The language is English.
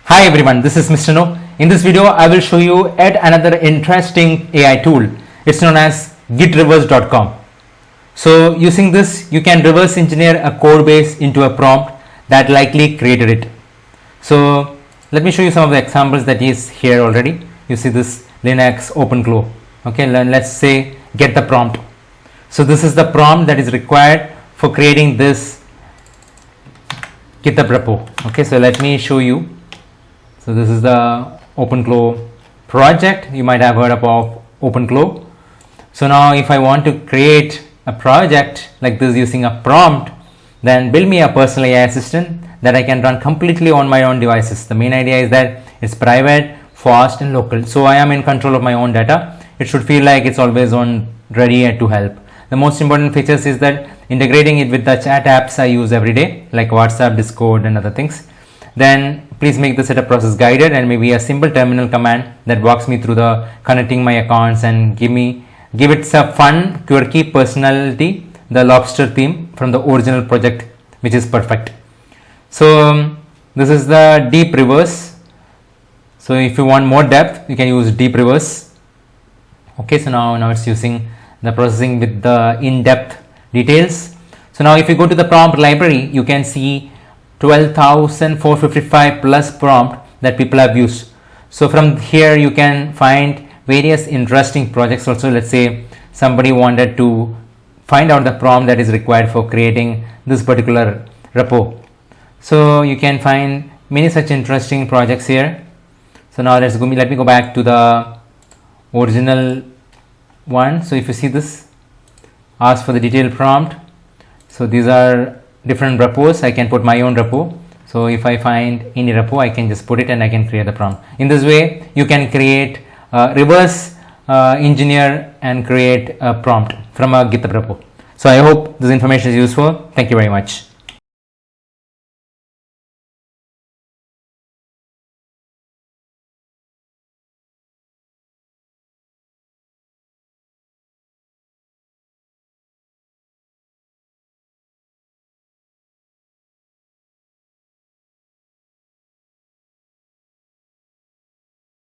Hi everyone, this is Mr. No. In this video, I will show you yet another interesting AI tool. It's known as gitreverse.com. So using this, you can reverse engineer a code base into a prompt that likely created it. So let me show you some of the examples that is here already. You see this Linux OpenClaw. Okay, let's say get the prompt. So this is the prompt that is required for creating this GitHub repo. Okay, so let me show you. So this is the OpenClaw project. You might have heard about OpenClaw. So now if I want to create a project like this using a prompt, then build me a personal AI assistant that I can run completely on my own devices. The main idea is that it's private, fast and local. So I am in control of my own data. It should feel like it's always on, ready to help. The most important features is that integrating it with the chat apps I use every day, like WhatsApp, Discord and other things. Then please make the setup process guided and maybe a simple terminal command that walks me through the connecting my accounts and give it a fun, quirky personality, the lobster theme from the original project, which is perfect. So this is the deep reverse. So if you want more depth, you can use deep reverse. Okay, so now it's using the processing with the in-depth details. So now if you go to the prompt library, you can see 12,455 plus prompt that people have used. So from here you can find various interesting projects also. Let's say somebody wanted to find out the prompt that is required for creating this particular repo. So you can find many such interesting projects here. So now let me go back to the original one. So if you see this, ask for the detailed prompt. So these are different repos. I can put my own repo. So if I find any repo, I can just put it and I can create the prompt. In this way, you can create reverse engineer and create a prompt from a GitHub repo. So I hope this information is useful. Thank you very much.